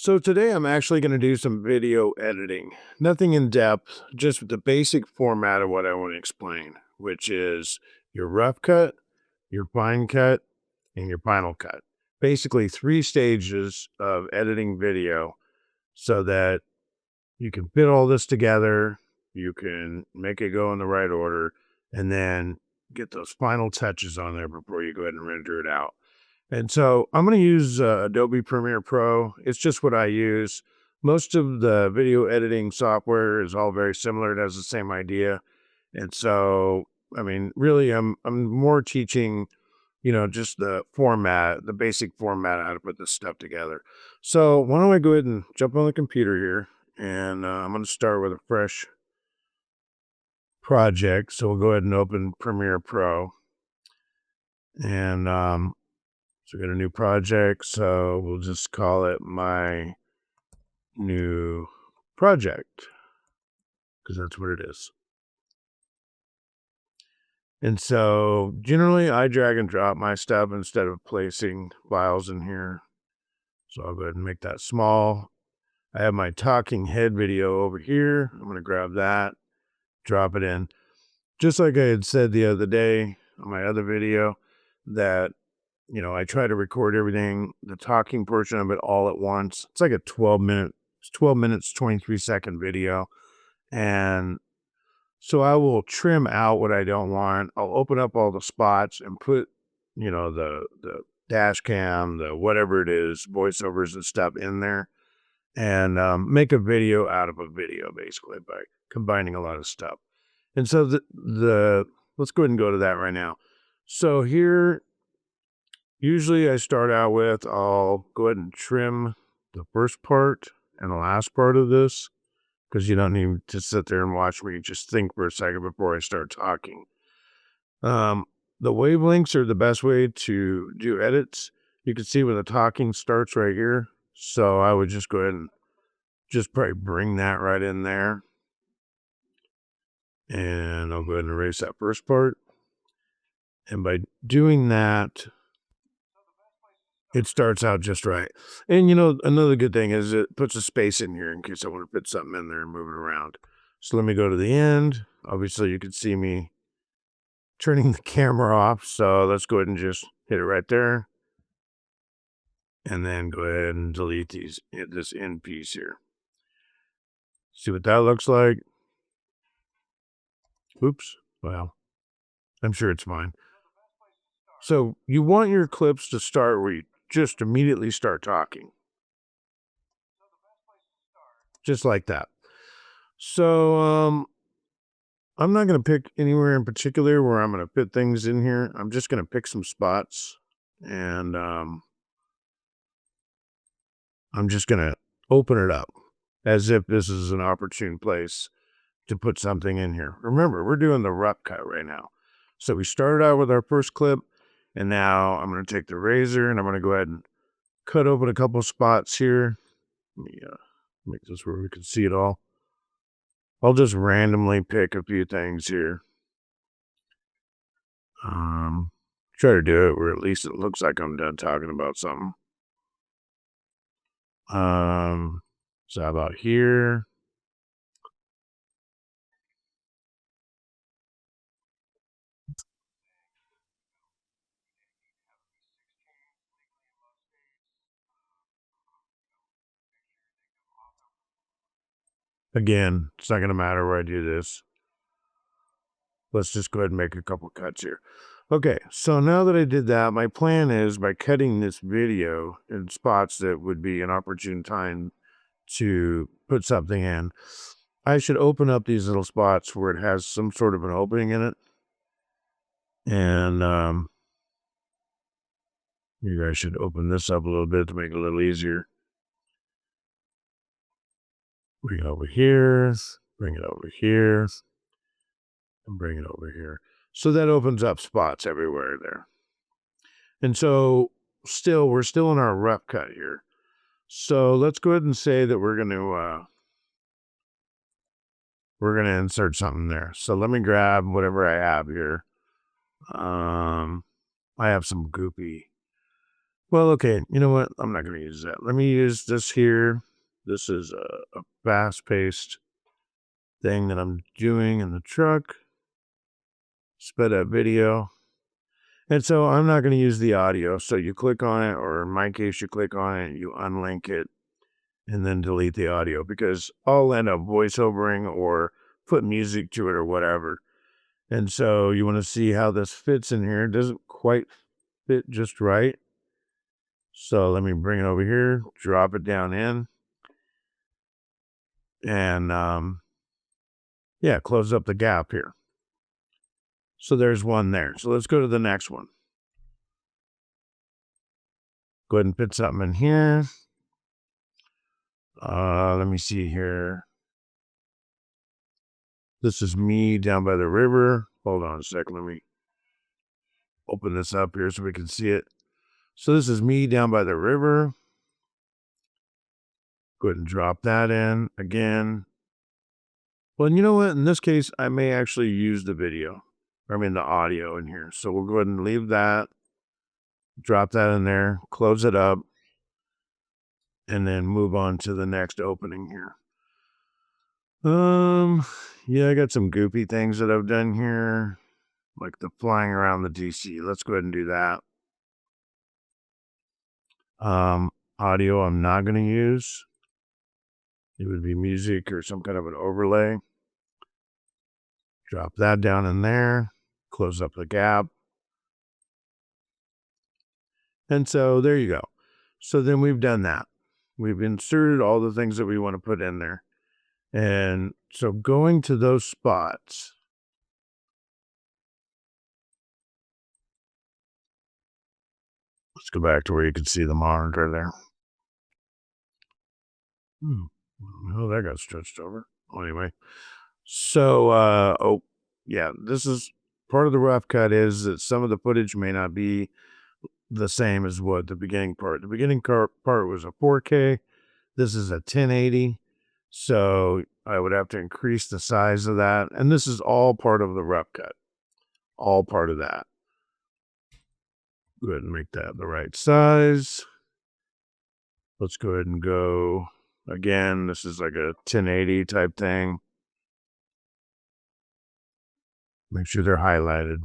So today I'm actually going to do some video editing. Nothing in depth, just the basic format of what I want to explain, which is your rough cut, your fine cut, and your final cut. Basically, three stages of editing video so that you can fit all this together, you can make it go in the right order, and then get those final touches on there before you go ahead and render it out. And so I'm going to use Adobe Premiere Pro. It's just what I use. Most of the video editing software is all very similar. It has the same idea. And so, I mean, really, I'm more teaching, just the format, the basic format, how to put this stuff together. So why don't I go ahead and jump on the computer here, and I'm going to start with a fresh project. So we'll go ahead and open Premiere Pro, and so we got a new project, so we'll just call it my new project because that's what it is. And so generally I drag and drop my stuff instead of placing files in here. So I'll go ahead and make that small. I have my talking head video over here. I'm going to grab that, drop it in. Just like I had said the other day on my other video that I try to record everything, the talking portion of it all at once. It's like a 12 minutes, 23-second video. And so I will trim out what I don't want. I'll open up all the spots and put, the dash cam, the whatever it is, voiceovers and stuff in there, and make a video out of a video basically by combining a lot of stuff. And so let's go ahead and go to that right now. So here, usually I start out with, I'll go ahead and trim the first part and the last part of this because you don't need to sit there and watch me. Just think for a second before I start talking. The wavelengths are the best way to do edits. You can see when the talking starts right here. So I would just go ahead and just probably bring that right in there. And I'll go ahead and erase that first part. And by doing that, it starts out just right. And another good thing is it puts a space in here in case I want to fit something in there and move it around. So let me go to the end. Obviously, you can see me turning the camera off. So let's go ahead and just hit it right there. And then go ahead and delete this end piece here. See what that looks like? Oops. Well, I'm sure it's fine. So you want your clips to start where you just immediately start talking. Just like that. So I'm not going to pick anywhere in particular where I'm going to fit things in here. I'm just going to pick some spots, and I'm just going to open it up as if this is an opportune place to put something in here. Remember, we're doing the rough cut right now. So we started out with our first clip, and now I'm going to take the razor and I'm going to go ahead and cut open a couple spots here. Let me make this where we can see it all. I'll just randomly pick a few things here. Try to do it where at least it looks like I'm done talking about something. So how about here? Again, it's not going to matter where I do this. Let's just go ahead and make a couple cuts here. Okay, so now that I did that, my plan is by cutting this video in spots that would be an opportune time to put something in, I should open up these little spots where it has some sort of an opening in it. And you guys should open this up a little bit to make it a little easier. Bring it over here, bring it over here, and bring it over here. So that opens up spots everywhere there. And so we're still in our rough cut here. So let's go ahead and say that we're going to insert something there. So let me grab whatever I have here. I have some goopy Well, okay, you know what? I'm not going to use that. Let me use this here. This is a fast-paced thing that I'm doing in the truck. Sped up video. And so I'm not going to use the audio. So you click on it, or in my case, you click on it, you unlink it, and then delete the audio because I'll end up voiceovering or put music to it or whatever. And so you want to see how this fits in here. It doesn't quite fit just right. So let me bring it over here, drop it down in, and yeah, close up the gap here. So there's one there. So let's go to the next one. Go ahead and put something in here. Let me see here. This is me down by the river. Hold on a second. Let me open this up here so we can see it. So this is me down by the river. Go ahead and drop that in again. Well, you know what? In this case, I may actually use the video. The audio in here. So we'll go ahead and leave that. Drop that in there. Close it up. And then move on to the next opening here. Yeah, I got some goofy things that I've done here, like the flying around the DC. Let's go ahead and do that. Audio I'm not going to use. It would be music or some kind of an overlay. Drop that down in there. Close up the gap. And so there you go. So then we've done that. We've inserted all the things that we want to put in there. And so going to those spots, let's go back to where you can see the monitor there. Oh, that got stretched over. Well, anyway, so, oh, yeah, this is part of the rough cut is that some of the footage may not be the same as what the beginning part. The beginning part was a 4K. This is a 1080. So I would have to increase the size of that. And this is all part of the rough cut. All part of that. Go ahead and make that the right size. Let's go ahead and go again. This is like a 1080 type thing. Make sure they're highlighted.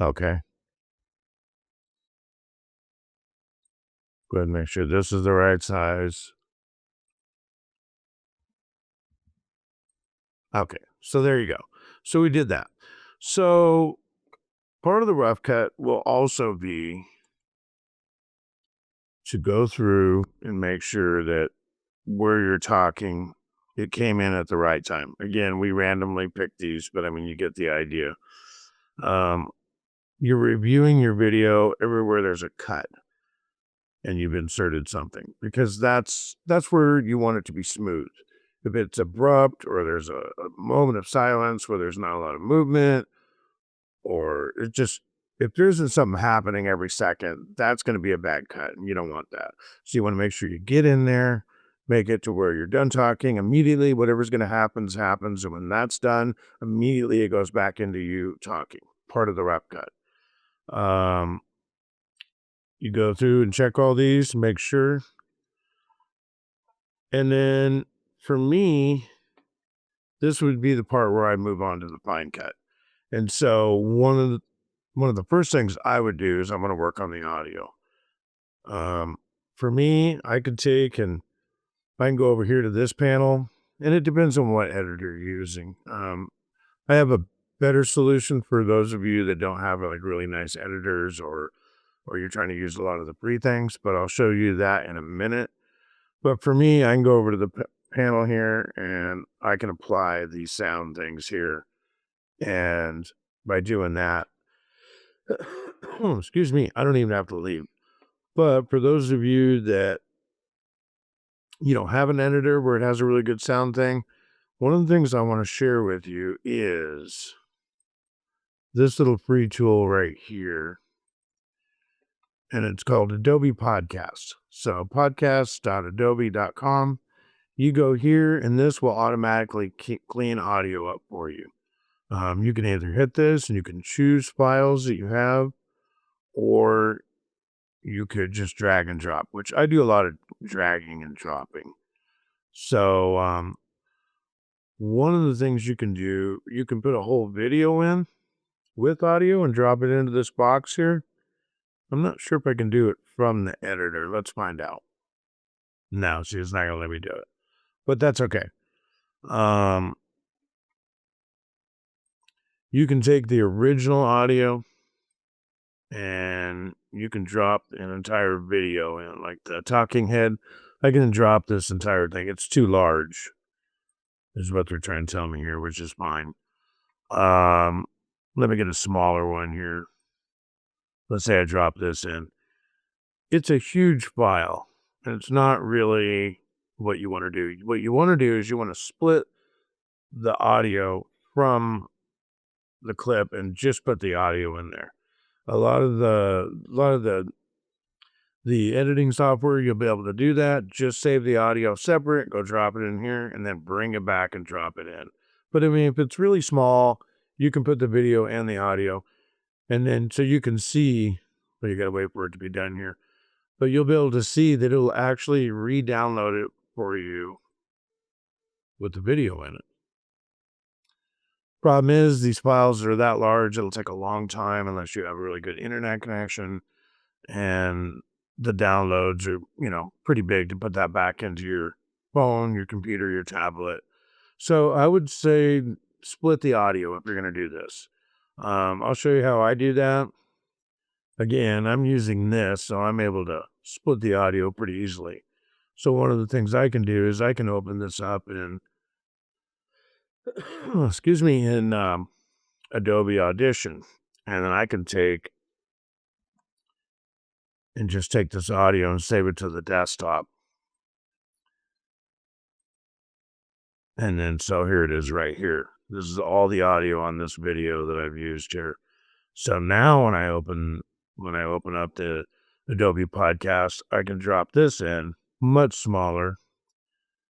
Okay. Go ahead and make sure this is the right size. Okay, so there you go. So we did that. So part of the rough cut will also be to go through and make sure that where you're talking, it came in at the right time. Again, we randomly picked these, but you get the idea. You're reviewing your video everywhere there's a cut and you've inserted something because that's where you want it to be smooth. If it's abrupt or there's a moment of silence where there's not a lot of movement, or it just, if there isn't something happening every second, that's going to be a bad cut and you don't want that. So you want to make sure you get in there, make it to where you're done talking immediately. Whatever's going to happen happens. And when that's done, immediately it goes back into you talking, part of the rough cut. You go through and check all these, make sure. And then for me, this would be the part where I move on to the fine cut. And so one of the first things I would do is I'm going to work on the audio. For me, I could take and I can go over here to this panel, and it depends on what editor you're using. I have a better solution for those of you that don't have like really nice editors or you're trying to use a lot of the free things, but I'll show you that in a minute. But for me, I can go over to the panel here and I can apply these sound things here. And by doing that, excuse me, I don't even have to leave. But for those of you that you don't have an editor where it has a really good sound thing, one of the things I want to share with you is this little free tool right here. And it's called Adobe Podcast. So podcast.adobe.com. You go here and this will automatically clean audio up for you. You can either hit this and you can choose files that you have, or you could just drag and drop, which I do a lot of dragging and dropping. So, one of the things you can do, you can put a whole video in with audio and drop it into this box here. I'm not sure if I can do it from the editor. Let's find out. No, see, it's not gonna let me do it, but that's okay. Um, you can take the original audio and you can drop an entire video in, like the talking head. I can drop this entire thing. It's too large, is what they're trying to tell me here, which is fine. Um, Let me get a smaller one here. Let's say I drop this in. It's a huge file, and it's not really what you want to do. What you want to do is you want to split the audio from the clip and just put the audio in there. A lot of the editing software, you'll be able to do that. Just save the audio separate, go drop it in here, and then bring it back and drop it in. But I mean, if it's really small, you can put the video and the audio, and then so you can see. Well, you gotta wait for it to be done here, but you'll be able to see that it'll actually re-download it for you with the video in it. Problem is, these files are that large, it'll take a long time unless you have a really good internet connection, and the downloads are, pretty big to put that back into your phone, your computer, your tablet. So I would say split the audio if you're going to do this. I'll show you how I do that. Again, I'm using this, so I'm able to split the audio pretty easily. So one of the things I can do is I can open this up in, excuse me, in Adobe Audition, and then I can take and just take this audio and save it to the desktop. And then, so here it is right here. This is all the audio on this video that I've used here. So now when I open up the Adobe Podcast, I can drop this in much smaller.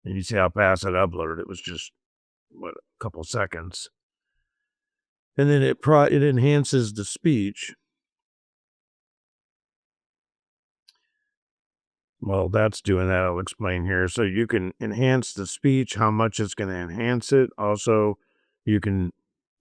And you see how fast it uploaded. It was just, a couple seconds. And then it enhances the speech. Well, that's doing that. I'll explain here. So you can enhance the speech, how much it's going to enhance it. Also, you can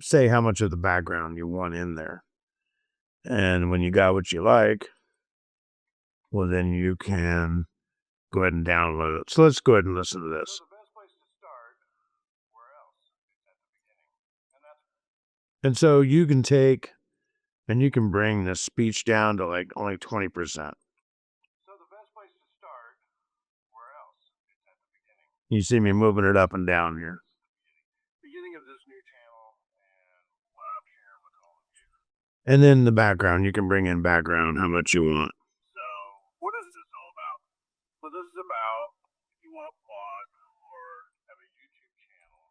say how much of the background you want in there. And when you got what you like, well, then you can go ahead and download it. So let's go ahead and listen to this. And so you can take and you can bring the speech down to like only 20%. You see me moving it up and down here. And then the background, you can bring in background how much you want. So, what is this all about? Well, this is about if you want to blog or have a YouTube channel.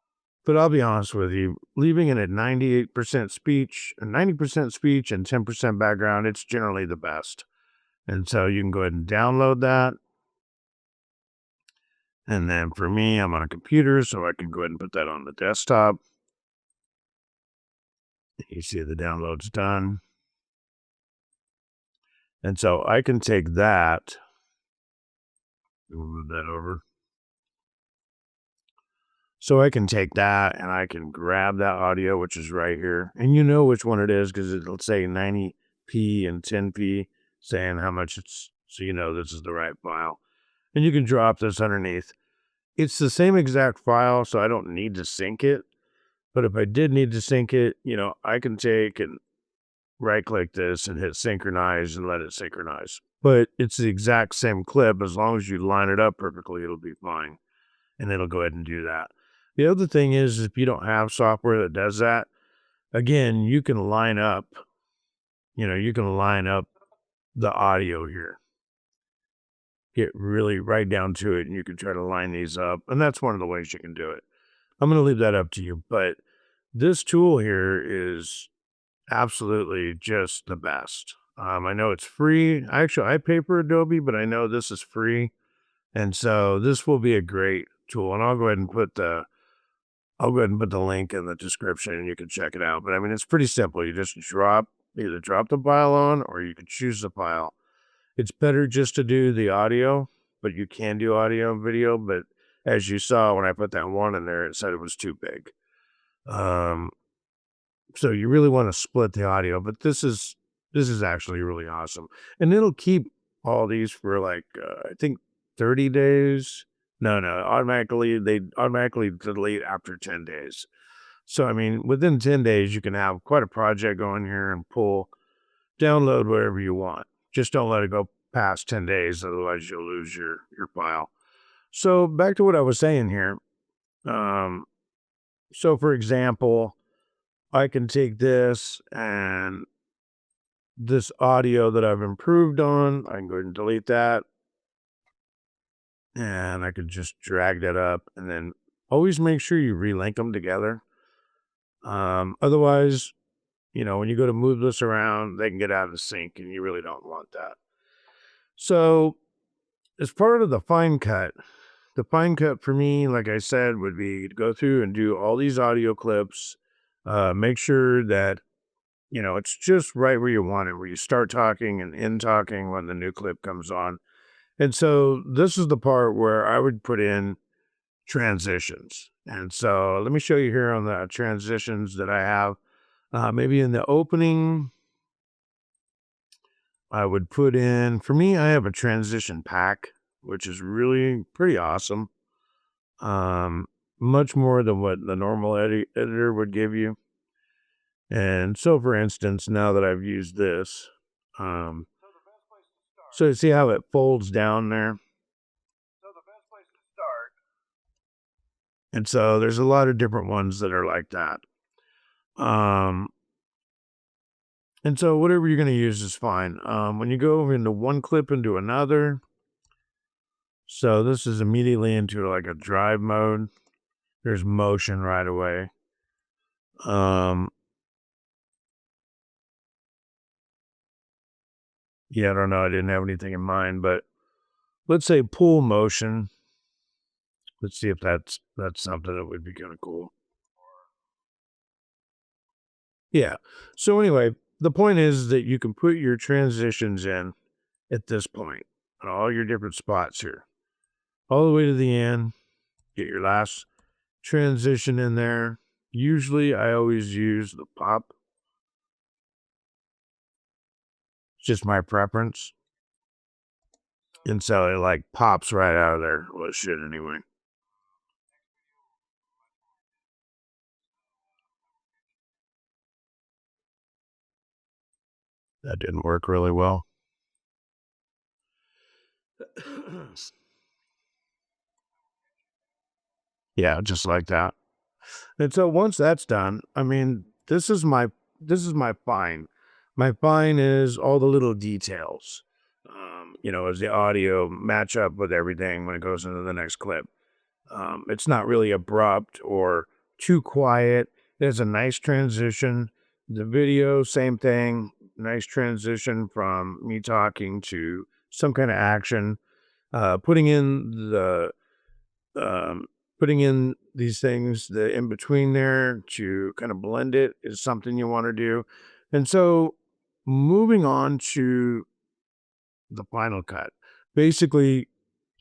But I'll be honest with you, leaving it at 98% speech, 90% speech, and 10% background, it's generally the best. And so you can go ahead and download that. And then for me, I'm on a computer, so I can go ahead and put that on the desktop. You see the download's done. And so I can take that. We'll move that over. So I can take that and I can grab that audio, which is right here. And you know which one it is because it'll say 90p and 10p, saying how much it's, so you know this is the right file. And you can drop this underneath. It's the same exact file, so I don't need to sync it. But if I did need to sync it, I can take and right-click this and hit synchronize and let it synchronize. But it's the exact same clip. As long as you line it up perfectly, it'll be fine. And it'll go ahead and do that. The other thing is, if you don't have software that does that, again, you can line up the audio here. Get really right down to it, and you can try to line these up. And that's one of the ways you can do it. I'm going to leave that up to you. But this tool here is absolutely just the best. I know it's free. I pay for Adobe, but I know this is free. And so this will be a great tool. And I'll go ahead and put the I'll go ahead and put the link in the description and you can check it out. But I mean, it's pretty simple. You just either drop the file on or you can choose the file. It's better just to do the audio, but you can do audio and video. But as you saw when I put that one in there, it said it was too big. Um, so you really want to split the audio, but this is actually really awesome. And it'll keep all these for like I think 30 days. No, they automatically delete after 10 days. So I mean, within 10 days you can have quite a project going here and download whatever you want. Just don't let it go past 10 days, otherwise you'll lose your file. So back to what I was saying here. Um, so for example, I can take this audio that I've improved on, I can go ahead and delete that, and I could just drag that up, and then always make sure you relink them together. Otherwise, when you go to move this around, they can get out of sync, and you really don't want that. So, as part of the fine cut for me, like I said, would be to go through and do all these audio clips, make sure that it's just right where you want it, where you start talking and end talking when the new clip comes on. And so this is the part where I would put in transitions. And so let me show you here on the transitions that I have. Maybe in the opening, I would put in, for me, I have a transition pack, which is really pretty awesome. Much more than what the normal editor would give you. And so, for instance, now that I've used this, so you see how it folds down there? And so there's a lot of different ones that are like that. Um, and so whatever you're going to use is fine. When you go into one clip into another, so this is immediately into like a drive mode. There's motion right away. Yeah, I don't know. I didn't have anything in mind, but let's say pull motion. Let's see if that's something that would be kind of cool. Yeah. So anyway, the point is that you can put your transitions in at this point on all your different spots here, all the way to the end. Get your last transition in there. Usually, I always use the pop. It's just my preference, and so it like pops right out of there. Well, it should anyway. That didn't work really well. Yeah, just like that. And so once that's done, I mean, this is my fine. My fine is all the little details. As the audio match up with everything when it goes into the next clip. It's not really abrupt or too quiet. There's a nice transition. The video, same thing. Nice transition from me talking to some kind of action. Putting in um, these things, the in between there to kind of blend it is something you want to do. And so moving on to the final cut. Basically,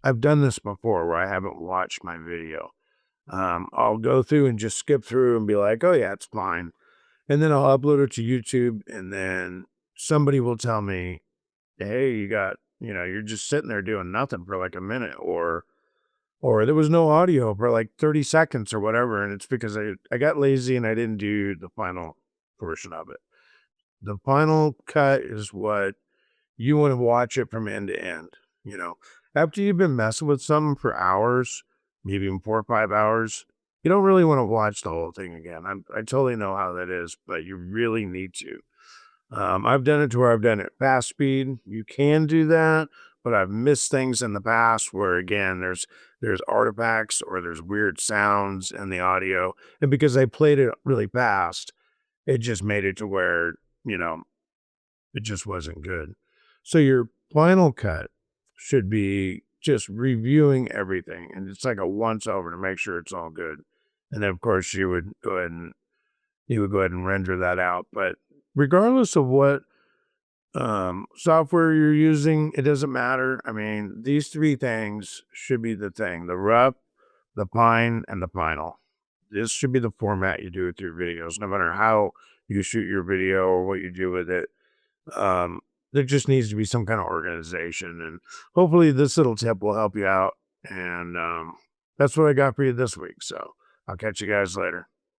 I've done this before where I haven't watched my video. I'll go through and just skip through and be like, oh, yeah, it's fine. And then I'll upload it to YouTube. And then somebody will tell me, hey, you're just sitting there doing nothing for like a minute, or there was no audio for like 30 seconds or whatever. And it's because I got lazy and I didn't do the final portion of it. The final cut is what you want to watch it from end to end. You know, After you've been messing with something for hours, maybe even 4 or 5 hours, you don't really want to watch the whole thing again. I totally know how that is, but you really need to. I've done it to where I've done it fast speed. You can do that, but I've missed things in the past where again there's artifacts or there's weird sounds in the audio, and because I played it really fast, it just made it to where you know it just wasn't good. So your final cut should be just reviewing everything, and it's like a once over to make sure it's all good. And then of course you would go ahead and render that out. But regardless of what software you're using, it doesn't matter. I mean, these three things should be the thing: the rough, the fine, and the final. This should be the format you do with your videos, no matter how you shoot your video or what you do with it. Um, there just needs to be some kind of organization, and hopefully this little tip will help you out. And that's what I got for you this week. So I'll catch you guys later.